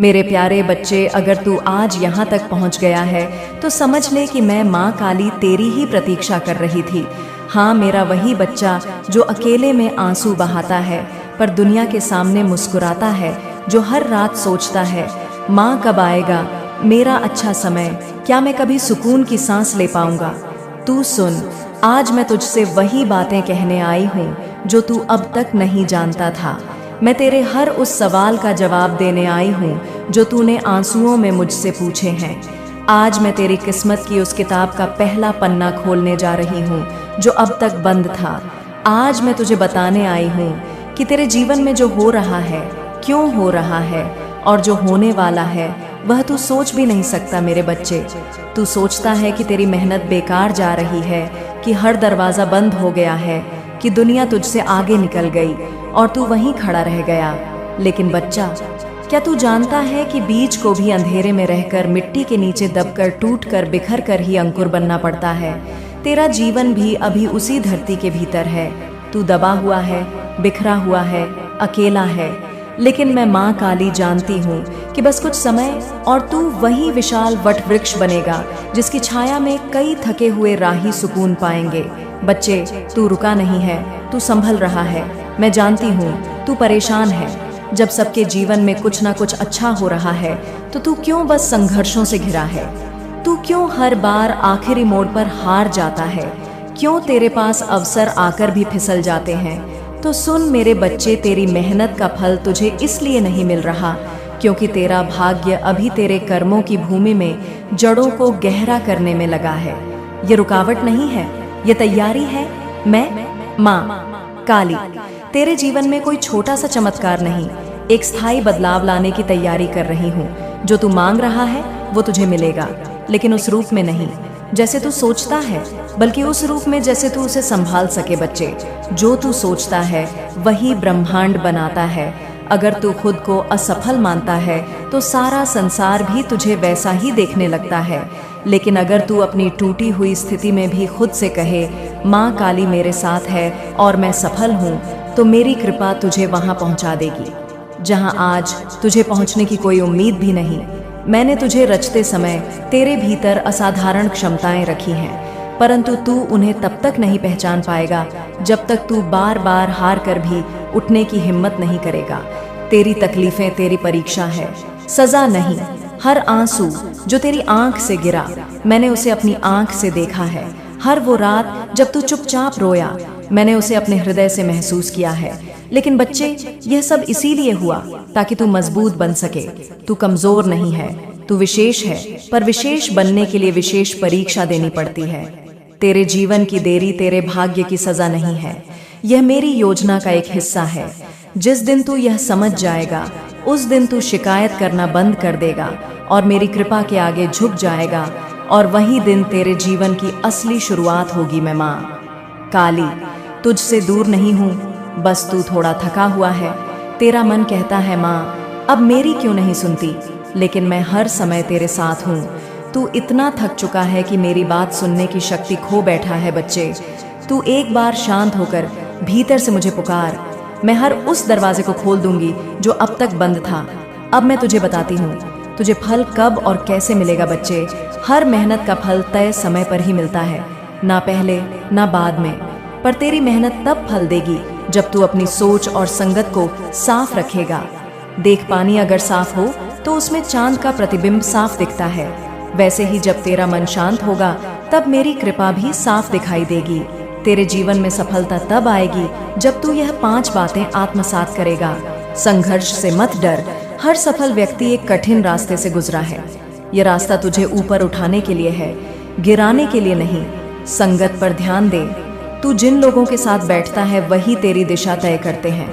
मेरे प्यारे बच्चे, अगर तू आज यहाँ तक पहुँच गया है तो समझ ले कि मैं माँ काली तेरी ही प्रतीक्षा कर रही थी। हाँ, मेरा वही बच्चा जो अकेले में आंसू बहाता है पर दुनिया के सामने मुस्कुराता है, जो हर रात सोचता है माँ कब आएगा मेरा अच्छा समय, क्या मैं कभी सुकून की सांस ले पाऊंगा। तू सुन, आज मैं तुझसे वही बातें कहने आई हूँ जो तू अब तक नहीं जानता था। मैं तेरे हर उस सवाल का जवाब देने आई हूँ जो तूने आंसुओं में मुझसे पूछे हैं। आज मैं तेरी किस्मत की उस किताब का पहला पन्ना खोलने जा रही हूँ जो अब तक बंद था। आज मैं तुझे बताने आई हूँ कि तेरे जीवन में जो हो रहा है, क्यों हो रहा है और जो होने वाला है वह तू सोच भी नहीं सकता। मेरे बच्चे, तू सोचता है कि तेरी मेहनत बेकार जा रही है, कि हर दरवाज़ा बंद हो गया है, कि दुनिया तुझसे आगे निकल गई और तू वहीं खड़ा रह गया। लेकिन बच्चा, क्या तू जानता है कि बीज को भी अंधेरे में रहकर मिट्टी के नीचे दबकर टूटकर बिखर कर ही अंकुर बनना पड़ता है। तेरा जीवन भी अभी उसी धरती के भीतर है। तू दबा हुआ है, बिखरा हुआ है, अकेला है, लेकिन मैं माँ काली जानती हूँ कि बस कुछ समय और तू वही विशाल वट वृक्ष बनेगा जिसकी छाया में कई थके हुए राही सुकून पाएंगे। बच्चे, तू रुका नहीं है, तू संभल रहा है। मैं जानती हूँ तू परेशान है। जब सबके जीवन में कुछ ना कुछ अच्छा हो रहा है तो तू क्यों बस संघर्षों से घिरा है? तू क्यों हर बार आखिरी मोड़ पर हार जाता है? क्यों तेरे पास अवसर आकर भी फिसल जाते हैं? तो सुन मेरे बच्चे, तेरी मेहनत का फल तुझे इसलिए नहीं मिल रहा क्योंकि तेरा भाग्य अभी तेरे कर्मों की भूमि में जड़ों को गहरा करने में लगा है। ये रुकावट नहीं है, ये तैयारी है। मैं माँ काली तेरे जीवन में कोई छोटा सा चमत्कार नहीं, एक स्थायी बदलाव लाने की तैयारी कर रही हूँ। जो तू मांग रहा है वो तुझे मिलेगा, लेकिन उस रूप में नहीं जैसे तू सोचता है, बल्कि उस रूप में जैसे तू उसे संभाल सके। बच्चे, जो तू सोचता है वही ब्रह्मांड बनाता है। अगर तू खुद को असफल मानता है तो सारा संसार भी तुझे वैसा ही देखने लगता है। लेकिन अगर तू अपनी टूटी हुई स्थिति में भी खुद से कहे माँ काली मेरे साथ है और मैं सफल हूँ, तो मेरी कृपा तुझे वहाँ पहुँचा देगी जहाँ आज तुझे पहुँचने की कोई उम्मीद भी नहीं। मैंने तुझे रचते समय तेरे भीतर असाधारण क्षमताएं रखी हैं, परंतु तू उन्हें तब तक नहीं पहचान पाएगा जब तक तू बार बार हार कर भी उठने की हिम्मत नहीं करेगा। तेरी तकलीफें तेरी परीक्षा है, सजा नहीं। हर आंसू जो तेरी आंख से गिरा, मैंने उसे अपनी आंख से देखा है। हर वो रात जब तू चुपचाप रोया, मैंने उसे अपने हृदय से महसूस किया है। लेकिन बच्चे, यह सब इसीलिए हुआ ताकि तू मजबूत बन सके। तू कमजोर नहीं है, तू विशेष है, पर विशेष बनने के लिए विशेष परीक्षा देनी पड़ती है। तेरे जीवन की देरी तेरे भाग्य की सजा नहीं है, यह मेरी योजना का एक हिस्सा है। जिस दिन तू यह समझ जाएगा, उस दिन तू शिकायत करना बंद कर देगा और मेरी कृपा के आगे झुक जाएगा, और वही दिन तेरे जीवन की असली शुरुआत होगी। मैं माँ काली तुझसे दूर नहीं हूँ, बस तू थोड़ा थका हुआ है। तेरा मन कहता है माँ अब मेरी क्यों नहीं सुनती, लेकिन मैं हर समय तेरे साथ हूँ। तू इतना थक चुका है कि मेरी बात सुनने की शक्ति खो बैठा है। बच्चे, तू एक बार शांत होकर भीतर से मुझे पुकार, मैं हर उस दरवाजे को खोल दूंगी जो अब तक बंद था। अब मैं तुझे बताती हूँ तुझे फल कब और कैसे मिलेगा। बच्चे, हर मेहनत का फल तय समय पर ही मिलता है, ना पहले ना बाद में। पर तेरी मेहनत तब फल देगी जब तू अपनी सोच और संगत को साफ रखेगा। देख, पानी अगर साफ हो तो उसमें चांद का प्रतिबिंब साफ दिखता है। वैसे ही जब तेरा मन शांत होगा तब मेरी कृपा भी साफ दिखाई देगी। तेरे जीवन में सफलता तब आएगी जब तू यह 5 बातें आत्मसात करेगा। संघर्ष से मत डर, हर सफल व्यक्ति एक कठिन रास्ते से गुजरा है। यह रास्ता तुझे ऊपर उठाने के लिए है, गिराने के लिए नहीं। संगत पर ध्यान दे, तू जिन लोगों के साथ बैठता है वही तेरी दिशा तय करते हैं।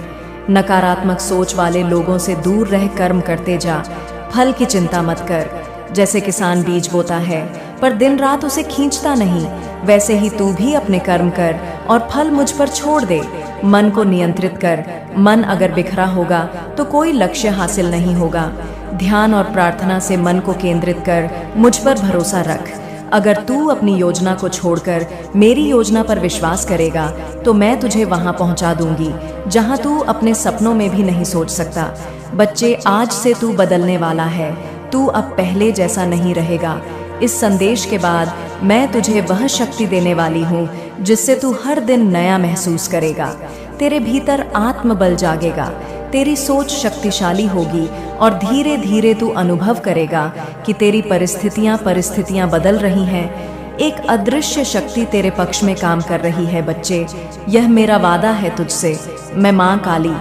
नकारात्मक सोच वाले लोगों से दूर रह कर्म करते जा। फल की चिंता मत कर। जैसे किसान बीज बोता है पर दिन रात उसे खींचता नहीं, वैसे ही तू भी अपने कर्म कर और फल मुझ पर छोड़ दे। मन को नियंत्रित कर। मन अगर बिखरा होगा तो कोई लक्ष्य हासिल नहीं होगा। ध्यान और प्रार्थना से मन को केंद्रित कर, मुझ पर भरोसा रख। अगर तू अपनी योजना को छोड़कर मेरी योजना पर विश्वास करेगा तो मैं तुझे वहां पहुंचा दूंगी जहां तू अपने सपनों में भी नहीं सोच सकता। बच्चे, आज से तू बदलने वाला है। तू अब पहले जैसा नहीं रहेगा। इस संदेश के बाद मैं तुझे वह शक्ति देने वाली हूँ जिससे तू हर दिन नया महसूस करेगा। तेरे भीतर आत्मबल जागेगा, तेरी सोच शक्तिशाली होगी और धीरे धीरे तू अनुभव करेगा कि तेरी परिस्थितियां बदल रही हैं। एक अदृश्य शक्ति तेरे पक्ष में काम कर रही है बच्चे। यह मेरा वादा है तुझसे। मैं माँ काली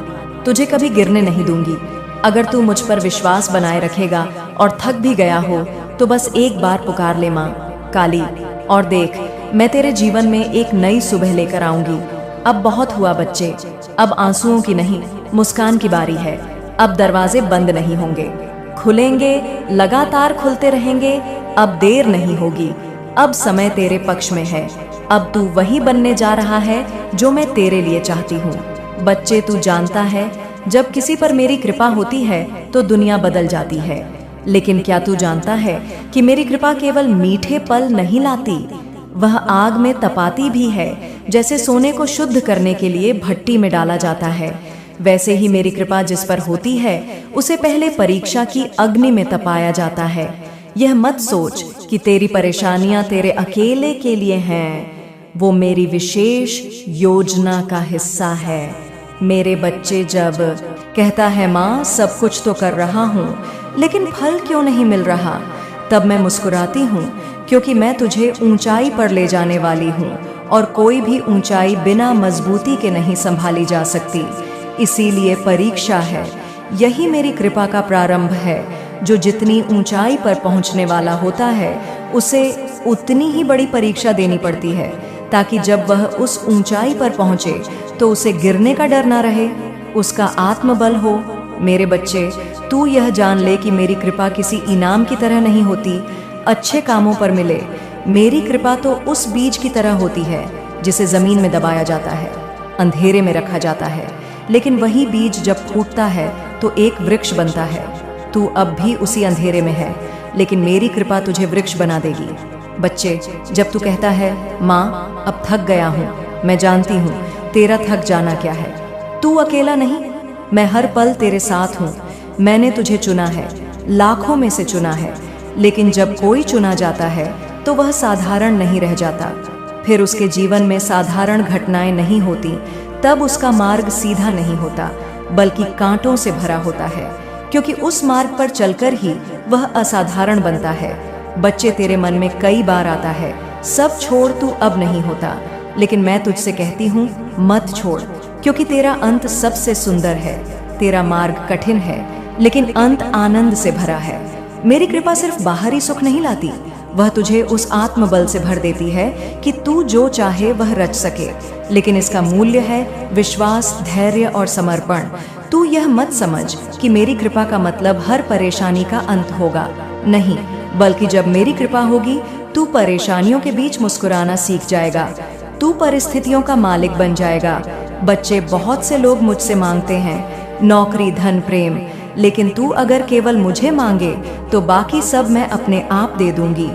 तुझे कभी गिरने नहीं दूंगी। अगर तू मुझ पर विश्वास बनाए रखेगा और थक भी गया हो तो बस एक बार पुकार ले माँ काली, और देख मैं तेरे जीवन में एक नई सुबह लेकर आऊंगी। अब बहुत हुआ बच्चे, अब आंसुओं की नहीं मुस्कान की बारी है। अब दरवाजे बंद नहीं होंगे, खुलेंगे, लगातार खुलते रहेंगे। अब देर नहीं होगी, अब समय तेरे पक्ष में है। अब तू वही बनने जा रहा है जो मैं तेरे लिए चाहती हूँ। बच्चे, तू जानता है जब किसी पर मेरी कृपा होती है तो दुनिया बदल जाती है। लेकिन क्या तू जानता है कि मेरी कृपा केवल मीठे पल नहीं लाती, वह आग में तपाती भी है। जैसे सोने को शुद्ध करने के लिए भट्टी में डाला जाता है, वैसे ही मेरी कृपा जिस पर होती है उसे पहले परीक्षा की अग्नि में तपाया जाता है। यह मत सोच कि तेरी परेशानियां तेरे अकेले के लिए हैं, वो मेरी विशेष योजना का हिस्सा है। मेरे बच्चे, जब कहता है माँ सब कुछ तो कर रहा हूँ लेकिन फल क्यों नहीं मिल रहा, तब मैं मुस्कुराती हूँ, क्योंकि मैं तुझे ऊंचाई पर ले जाने वाली हूँ और कोई भी ऊंचाई बिना मजबूती के नहीं संभाली जा सकती। इसीलिए परीक्षा है, यही मेरी कृपा का प्रारंभ है। जो जितनी ऊंचाई पर पहुँचने वाला होता है उसे उतनी ही बड़ी परीक्षा देनी पड़ती है, ताकि जब वह उस ऊंचाई पर पहुँचे तो उसे गिरने का डर ना रहे, उसका आत्मबल हो। मेरे बच्चे, तू यह जान ले कि मेरी कृपा किसी इनाम की तरह नहीं होती, अच्छे कामों पर मिले। मेरी कृपा तो उस बीज की तरह होती है जिसे जमीन में दबाया जाता है, अंधेरे में रखा जाता है, लेकिन वही बीज जब फूटता है तो एक वृक्ष बनता है। तू अब भी उसी अंधेरे में है, लेकिन मेरी कृपा तुझे वृक्ष बना देगी। बच्चे, जब तू कहता है माँ अब थक गया हूँ, मैं जानती हूँ तेरा थक जाना क्या है। तू अकेला नहीं, मैं हर पल तेरे साथ हूँ। मैंने तुझे चुना है, लाखों में से चुना है, लेकिन जब कोई चुना जाता है तो वह साधारण नहीं रह जाता। फिर उसके जीवन में साधारण घटनाएं नहीं होती, तब उसका मार्ग सीधा नहीं होता बल्कि कांटों से भरा होता है, क्योंकि उस मार्ग पर चलकर ही वह असाधारण बनता है। बच्चे, तेरे मन में कई बार आता है सब छोड़, तू अब नहीं होता, लेकिन मैं तुझसे कहती हूँ मत छोड़, क्योंकि तेरा अंत सबसे सुंदर है। तेरा मार्ग कठिन है लेकिन अंत आनंद से भरा है। मेरी कृपा सिर्फ बाहरी सुख नहीं लाती, वह तुझे उस आत्मबल से भर देती है कि तू जो चाहे वह रच सके। लेकिन इसका मूल्य है विश्वास, धैर्य और समर्पण। तू यह मत समझ कि मेरी कृपा का मतलब हर परेशानी का अंत होगा, नहीं, बल्कि जब मेरी कृपा होगी तू परेशानियों के बीच मुस्कुराना सीख जाएगा, तू परिस्थितियों का मालिक बन जाएगा। बच्चे, बहुत से लोग मुझसे मांगते हैं नौकरी, धन, प्रेम, लेकिन तू अगर केवल मुझे मांगे तो बाकी सब मैं अपने आप दे दूंगी।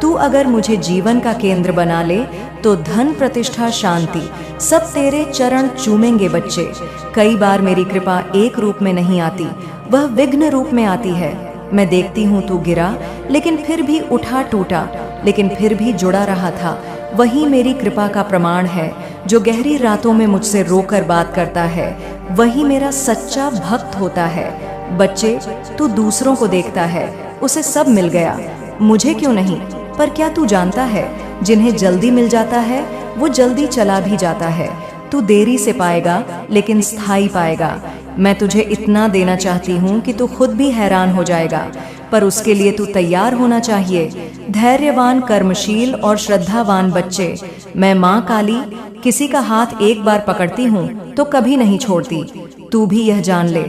तू अगर मुझे जीवन का केंद्र बना ले तो धन, प्रतिष्ठा, शांति सब तेरे चरण चूमेंगे। बच्चे, कई बार मेरी कृपा एक रूप में नहीं आती, वह विघ्न रूप में आती है। मैं देखती हूँ तू गिरा लेकिन फिर भी उठा, टूटा लेकिन फिर भी जुड़ा रहा था। वही मेरी कृपा का प्रमाण है। जो गहरी रातों में मुझसे रोकर बात करता है वही मेरा सच्चा भक्त होता है। बच्चे, तू दूसरों को देखता है, उसे सब मिल गया, मुझे क्यों नहीं? पर क्या तू जानता है जिन्हें जल्दी मिल जाता है वो जल्दी चला भी जाता है। तू देरी से पाएगा लेकिन स्थायी पाएगा। मैं तुझे इतना देना चाहती हूँ कि तू खुद भी हैरान हो जाएगा, पर उसके लिए तू तैयार होना चाहिए। धैर्यवान, कर्मशील और श्रद्धावान बच्चे, मैं माँ काली किसी का हाथ एक बार पकड़ती हूँ तो कभी नहीं छोड़ती। तू भी यह जान ले,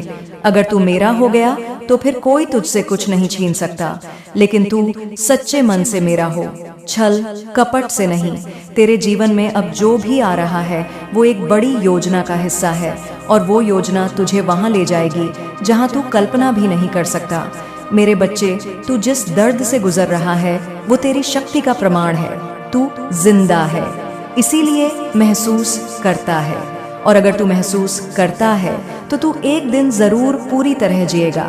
अगर तू मेरा हो गया तो फिर कोई तुझसे कुछ नहीं छीन सकता, लेकिन तू सच्चे मन से मेरा हो, छल कपट से नहीं। तेरे जीवन में अब जो भी आ रहा है वो एक बड़ी योजना का हिस्सा है, और वो योजना तुझे वहां ले जाएगी जहां तू कल्पना भी नहीं कर सकता। मेरे बच्चे, तू जिस दर्द से गुजर रहा है वो तेरी शक्ति का प्रमाण है। तू जिंदा है, इसीलिए महसूस करता है, और अगर तू महसूस करता है तो तू एक दिन जरूर पूरी तरह जिएगा।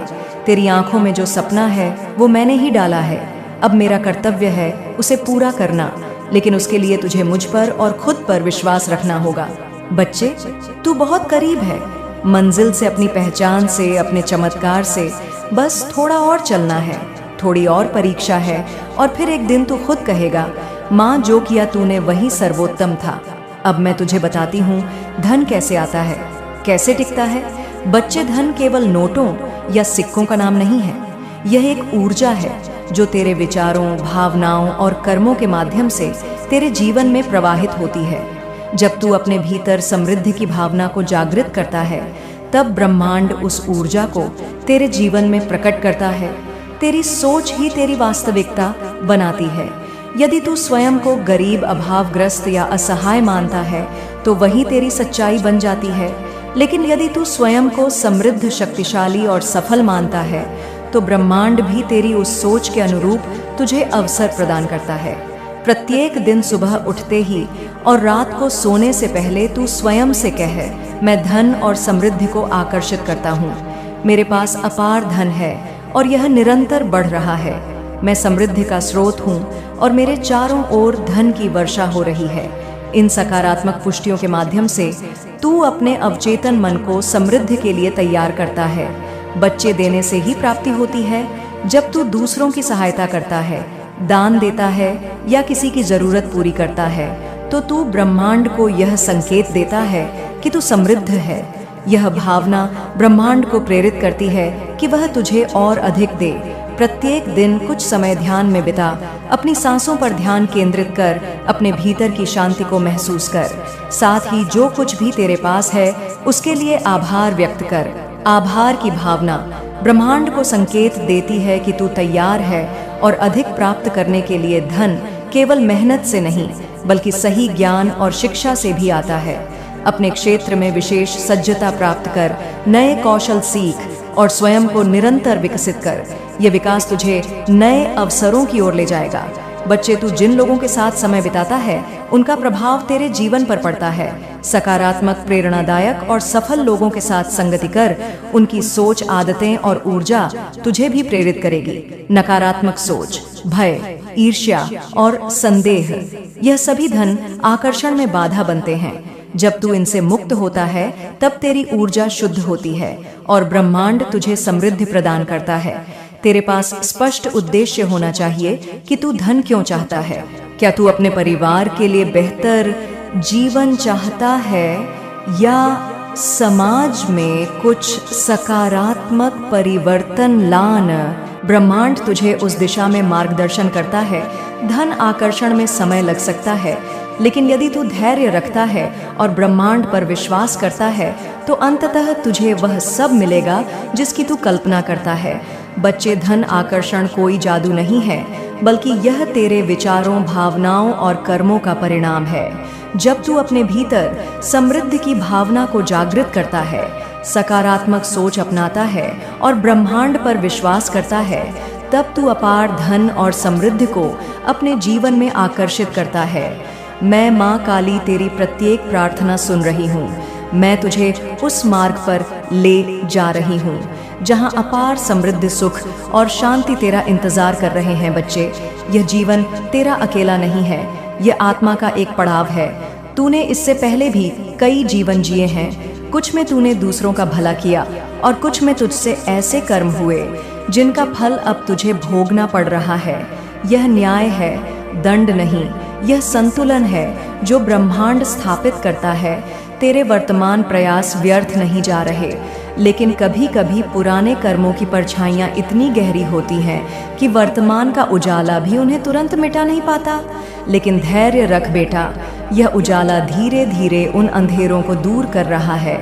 तेरी आंखों में जो सपना है वो मैंने ही डाला है। अब मेरा कर्तव्य है उसे पूरा करना, लेकिन उसके लिए तुझे मुझ पर और खुद पर विश्वास रखना होगा। बच्चे, तू बहुत करीब है मंजिल से, अपनी पहचान से, अपने चमत्कार से। बस थोड़ा और चलना है, थोड़ी और परीक्षा है, और फिर एक दिन तू खुद कहेगा, माँ जो किया तूने वही सर्वोत्तम था। अब मैं तुझे बताती हूँ धन कैसे आता है, कैसे टिकता है। बच्चे, धन केवल नोटों या सिक्कों का नाम नहीं है। यह एक ऊर्जा है जो तेरे विचारों, भावनाओं और कर्मों के माध्यम से तेरे जीवन में प्रवाहित होती है। जब तू अपने भीतर समृद्धि की भावना को जागृत करता है, तब ब्रह्मांड उस ऊर्जा को तेरे जीवन में प्रकट करता है। तेरी सोच ही तेरी वास्तविकता बनाती है। यदि तू स्वयं को गरीब, अभावग्रस्त या असहाय मानता है तो वही तेरी सच्चाई बन जाती है। लेकिन यदि तू स्वयं को समृद्ध, शक्तिशाली और सफल मानता है तो ब्रह्मांड भी तेरी उस सोच के अनुरूप तुझे अवसर प्रदान करता है। प्रत्येक दिन सुबह उठते ही और रात को सोने से पहले तू स्वयं से कह, मैं धन और समृद्धि को आकर्षित करता हूँ। मेरे पास अपार धन है और यह निरंतर बढ़ रहा है। मैं समृद्धि का स्रोत हूँ और मेरे चारों ओर धन की वर्षा हो रही है। इन सकारात्मक पुष्टियों के माध्यम से तू अपने अवचेतन मन को समृद्धि के लिए तैयार करता है। बच्चे, देने से ही प्राप्ति होती है। जब तू दूसरों की सहायता करता है, दान देता है या किसी की जरूरत पूरी करता है, तो तू ब्रह्मांड को यह संकेत देता है कि तू समृद्ध है। यह भावना ब्रह्मांड को प्रेरित करती है कि वह तुझे और अधिक दे। प्रत्येक दिन कुछ समय ध्यान में बिता, अपनी सांसों पर ध्यान केंद्रित कर, अपने भीतर की शांति को महसूस कर। साथ ही जो कुछ भी तेरे पास है उसके लिए आभार व्यक्त कर। आभार की भावना ब्रह्मांड को संकेत देती है कि तू तैयार है और अधिक प्राप्त करने के लिए धन केवल मेहनत से नहीं बल्कि सही ज्ञान और शिक्षा से भी आता है। अपने क्षेत्र में विशेष सज्जता प्राप्त कर, नए कौशल सीख और स्वयं को निरंतर विकसित कर। यह विकास तुझे नए अवसरों की ओर ले जाएगा। बच्चे, तू जिन लोगों के साथ समय बिताता है उनका प्रभाव तेरे जीवन पर पड़ता है। सकारात्मक, प्रेरणादायक और सफल लोगों के साथ संगति कर। उनकी सोच, आदतें और ऊर्जा तुझे भी प्रेरित करेगी। नकारात्मक सोच, भय, ईर्ष्या और संदेह, यह सभी धन आकर्षण में बाधा बनते हैं। जब तू इनसे मुक्त होता है तब तेरी ऊर्जा शुद्ध होती है और ब्रह्मांड तुझे समृद्धि प्रदान करता है। तेरे पास स्पष्ट उद्देश्य होना चाहिए कि तू धन क्यों चाहता है। क्या तू अपने परिवार के लिए बेहतर जीवन चाहता है या समाज में कुछ सकारात्मक परिवर्तन लाना? ब्रह्मांड तुझे उस दिशा में मार्गदर्शन करता है। धन आकर्षण में समय लग सकता है, लेकिन यदि तू धैर्य रखता है और ब्रह्मांड पर विश्वास करता है तो अंततः तुझे वह सब मिलेगा जिसकी तू कल्पना करता है। बच्चे, धन आकर्षण कोई जादू नहीं है, बल्कि यह तेरे विचारों, भावनाओं और कर्मों का परिणाम है। जब तू अपने भीतर समृद्धि की भावना को जागृत करता है, सकारात्मक सोच अपनाता है और ब्रह्मांड पर विश्वास करता है, तब तू अपार धन और समृद्धि को अपने जीवन में आकर्षित करता है। मैं माँ काली तेरी प्रत्येक प्रार्थना सुन रही हूँ। मैं तुझे उस मार्ग पर ले जा रही हूँ जहाँ अपार समृद्ध, सुख और शांति तेरा इंतजार कर रहे हैं। बच्चे, यह जीवन तेरा अकेला नहीं है, यह आत्मा का एक पड़ाव है। तूने इससे पहले भी कई जीवन जिए हैं। कुछ में तूने दूसरों का भला किया और कुछ में तुझसे ऐसे कर्म हुए जिनका फल अब तुझे भोगना पड़ रहा है। यह न्याय है, दंड नहीं। यह संतुलन है जो ब्रह्मांड स्थापित करता है। तेरे वर्तमान प्रयास व्यर्थ नहीं जा रहे, लेकिन कभी कभी पुराने कर्मों की परछाइयाँ इतनी गहरी होती हैं कि वर्तमान का उजाला भी उन्हें तुरंत मिटा नहीं पाता। लेकिन धैर्य रख बेटा, यह उजाला धीरे धीरे उन अंधेरों को दूर कर रहा है।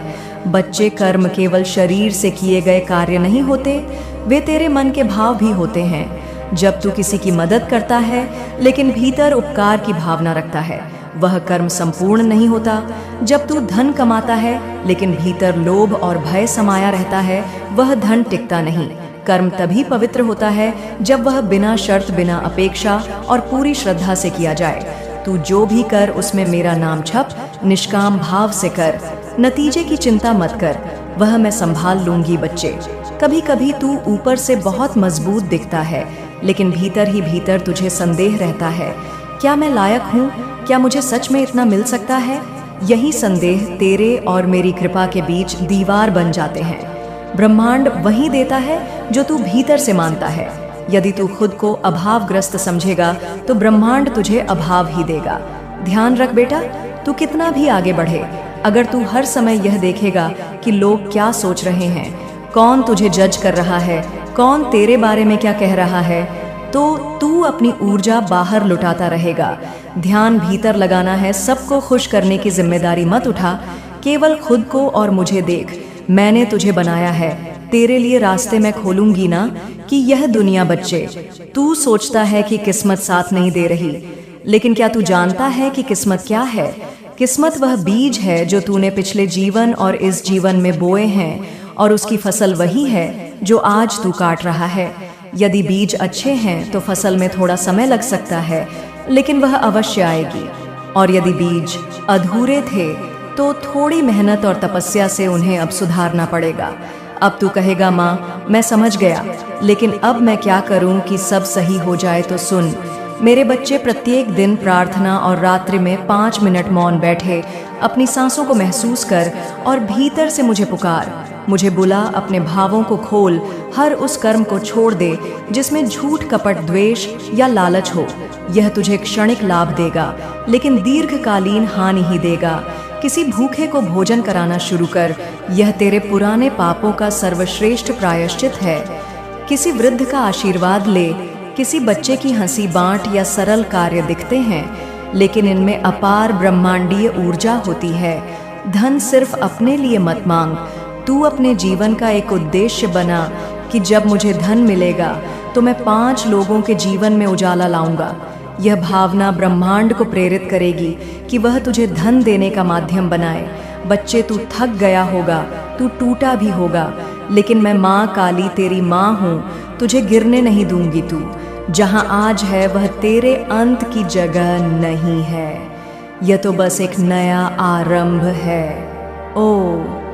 बच्चे, कर्म केवल शरीर से किए गए कार्य नहीं होते, वे तेरे मन के भाव भी होते हैं। जब तू किसी की मदद करता है लेकिन भीतर उपकार की भावना रखता है, वह कर्म संपूर्ण नहीं होता। जब तू धन कमाता है लेकिन भीतर लोभ और भय समाया रहता है, वह धन टिकता नहीं। कर्म तभी पवित्र होता है जब वह बिना शर्त, बिना अपेक्षा और पूरी श्रद्धा से किया जाए। तू जो भी कर उसमें मेरा नाम छप, निष्काम भाव से कर। नतीजे की चिंता मत कर, वह मैं संभाल लूंगी बच्चे। कभी कभी तू ऊपर से बहुत मजबूत दिखता है, लेकिन भीतर ही भीतर तुझे संदेह रहता है, क्या मैं लायक हूँ? क्या मुझे सच में इतना मिल सकता है? यही संदेह तेरे और मेरी कृपा के बीच दीवार बन जाते हैं। ब्रह्मांड वही देता है जो तू भीतर से मानता है। यदि तू खुद को अभावग्रस्त समझेगा तो ब्रह्मांड तुझे अभाव ही देगा। ध्यान रख बेटा, तू कितना भी आगे बढ़े, अगर तू हर समय यह देखेगा कि लोग क्या सोच रहे हैं, कौन तुझे जज कर रहा है, कौन तेरे बारे में क्या कह रहा है, तो तू अपनी ऊर्जा बाहर लुटाता रहेगा। ध्यान भीतर लगाना है, सबको खुश करने की जिम्मेदारी मत उठा, केवल खुद को और मुझे देख। मैंने तुझे बनाया है, तेरे लिए रास्ते मैं खोलूंगी ना कि यह दुनिया बच्चे। तू सोचता है कि किस्मत साथ नहीं दे रही, लेकिन क्या तू जानता है कि किस्मत क्या है? किस्मत वह बीज है जो तूने पिछले जीवन और इस जीवन में बोए हैं, और उसकी फसल वही है जो आज तू काट रहा है। यदि बीज अच्छे हैं तो फसल में थोड़ा समय लग सकता है, लेकिन वह अवश्य आएगी। और यदि बीज अधूरे थे तो थोड़ी मेहनत और तपस्या से उन्हें अब सुधारना पड़ेगा। अब तू कहेगा, माँ मैं समझ गया, लेकिन अब मैं क्या करूँ कि सब सही हो जाए? तो सुन मेरे बच्चे, प्रत्येक दिन प्रार्थना और रात्रि में 5 मिनट मौन बैठे अपनी सांसों को महसूस कर और भीतर से मुझे पुकार, मुझे बुला, अपने भावों को खोल, हर उस कर्म को छोड़ दे जिसमें झूठ, कपट, द्वेष या लालच हो। यह तुझे क्षणिक लाभ देगा, लेकिन दीर्घकालीन हानि ही देगा। किसी भूखे को भोजन कराना शुरू कर, यह तेरे पुराने पापों का सर्वश्रेष्ठ प्रायश्चित है। किसी वृद्ध का आशीर्वाद ले, किसी बच्चे की हंसी बांट, या सरल कार्य दिखते हैं, लेकिन इनमें अपार ब्रह्मांडीय ऊर्जा होती है। धन सिर्फ अपने लिए मत मांग, तू अपने जीवन का एक उद्देश्य बना कि जब मुझे धन मिलेगा तो मैं 5 लोगों के जीवन में उजाला लाऊंगा। यह भावना ब्रह्मांड को प्रेरित करेगी कि वह तुझे धन देने का माध्यम बनाए। बच्चे, तू थक गया होगा, तू टूटा भी होगा, लेकिन मैं माँ काली तेरी माँ हूँ, तुझे गिरने नहीं दूंगी। तू जहाँ आज है वह तेरे अंत की जगह नहीं है, यह तो बस एक नया आरंभ है।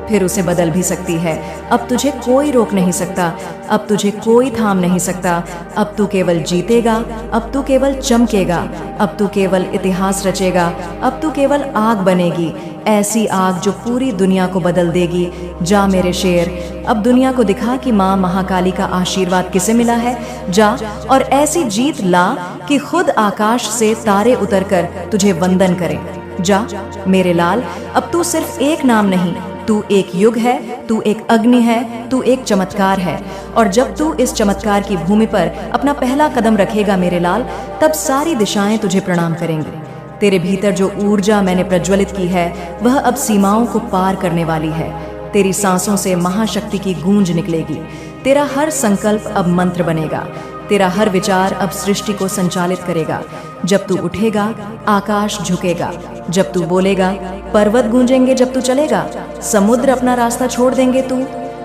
फिर उसे बदल भी सकती है। अब तुझे कोई रोक नहीं सकता, अब तुझे कोई थाम नहीं सकता। अब तू केवल जीतेगा, अब तू केवल चमकेगा, अब तू केवल इतिहास रचेगा, अब तू केवल आग बनेगी, ऐसी आग जो पूरी दुनिया को बदल देगी। जा मेरे शेर, अब दुनिया को दिखा कि माँ महाकाली का आशीर्वाद किसे मिला है। जा और ऐसी जीत ला कि खुद आकाश से तारे उतरकर तुझे वंदन करें। जा मेरे लाल, अब तू सिर्फ एक नाम नहीं, तू एक युग है, तू एक अग्नि है, तू एक चमत्कार है। और जब तू इस चमत्कार की भूमि पर अपना पहला कदम रखेगा मेरे लाल, तब सारी दिशाएं तुझे प्रणाम करेंगी। तेरे भीतर जो ऊर्जा मैंने प्रज्वलित की है वह अब सीमाओं को पार करने वाली है। तेरी सांसों से महाशक्ति की गूंज निकलेगी। तेरा हर संकल्प अब मंत्र बनेगा, तेरा हर विचार अब सृष्टि को संचालित करेगा। जब तू उठेगा आकाश झुकेगा, जब तू बोलेगा पर्वत गूंजेंगे, जब तू चलेगा समुद्र अपना रास्ता छोड़ देंगे। तू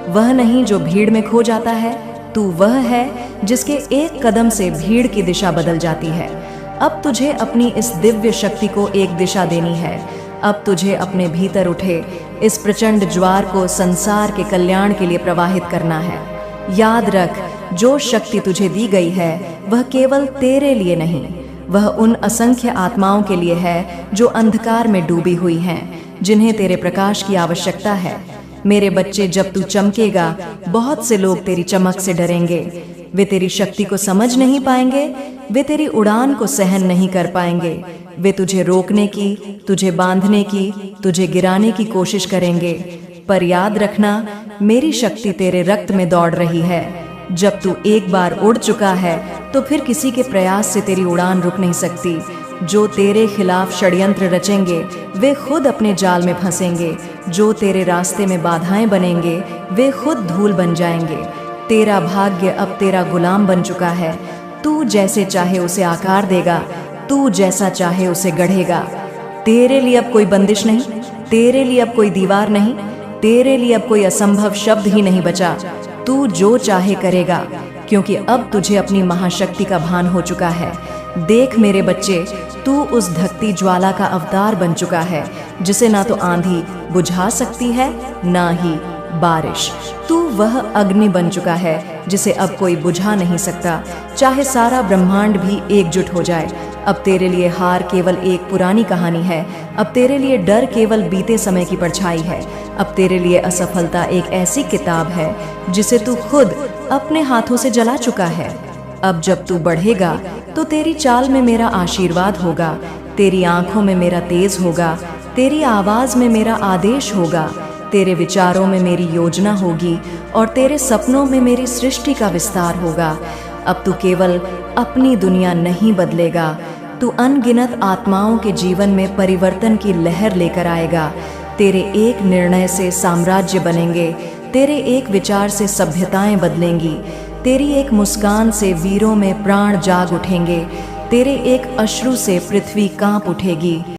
वह नहीं जो भीड़ में खो जाता है, तू वह है जिसके एक कदम से भीड़ की दिशा बदल जाती है। अब तुझे अपनी इस दिव्य शक्ति को एक दिशा देनी है। अब तुझे अपने भीतर उठे इस प्रचंड ज्वार को संसार के कल्याण के लिए प्रवाहित करना है। याद रख, जो शक्ति तुझे दी गई है वह केवल तेरे लिए नहीं, वह उन असंख्य आत्माओं के लिए है जो अंधकार में डूबी हुई हैं, जिन्हें तेरे प्रकाश की आवश्यकता है। मेरे बच्चे, जब तू चमकेगा बहुत से लोग तेरी चमक से डरेंगे। वे तेरी शक्ति को समझ नहीं पाएंगे, वे तेरी उड़ान को सहन नहीं कर पाएंगे। वे तुझे रोकने की, तुझे बांधने की, तुझे गिराने की कोशिश करेंगे। पर याद रखना, मेरी शक्ति तेरे रक्त में दौड़ रही है। जब तू एक बार उड़ चुका है तो फिर किसी के प्रयास से तेरी उड़ान रुक नहीं सकती। जो तेरे खिलाफ षड्यंत्र रचेंगे वे खुद अपने जाल में फंसेंगे। जो तेरे रास्ते में बाधाएं बनेंगे वे खुद धूल बन जाएंगे। तेरा भाग्य अब तेरा गुलाम बन चुका है। तू जैसे चाहे उसे आकार देगा, तू जैसा चाहे उसे गढ़ेगा। तेरे लिए अब कोई बंदिश नहीं, तेरे लिए अब कोई दीवार नहीं, तेरे लिए अब कोई असंभव शब्द ही नहीं बचा। तू जो चाहे करेगा, क्योंकि अब तुझे अपनी महाशक्ति का भान हो चुका है। देख मेरे बच्चे, तू उस धकती ज्वाला का अवतार बन चुका है, जिसे ना तो आंधी बुझा सकती है, ना ही बारिश। तू वह अग्नि बन चुका है जिसे अब कोई बुझा नहीं सकता, चाहे सारा ब्रह्मांड भी एकजुट हो जाए। अब तेरे लिए हार केवल एक पुरानी कहानी है, अब तेरे लिए डर केवल बीते समय की परछाई है, अब तेरे लिए असफलता एक ऐसी किताब है जिसे तू खुद अपने हाथों से जला चुका है। अब जब तू बढ़ेगा तो तेरी चाल में मेरा आशीर्वाद होगा, तेरी आंखों में मेरा तेज होगा, तेरी आवाज में मेरा आदेश होगा, तेरे विचारों में मेरी योजना होगी और तेरे सपनों में मेरी सृष्टि का विस्तार होगा। अब तू केवल अपनी दुनिया नहीं बदलेगा, तू अनगिनत आत्माओं के जीवन में परिवर्तन की लहर लेकर आएगा। तेरे एक निर्णय से साम्राज्य बनेंगे, तेरे एक विचार से सभ्यताएं बदलेंगी, तेरी एक मुस्कान से वीरों में प्राण जाग उठेंगे, तेरे एक अश्रु से पृथ्वी कांप उठेगी।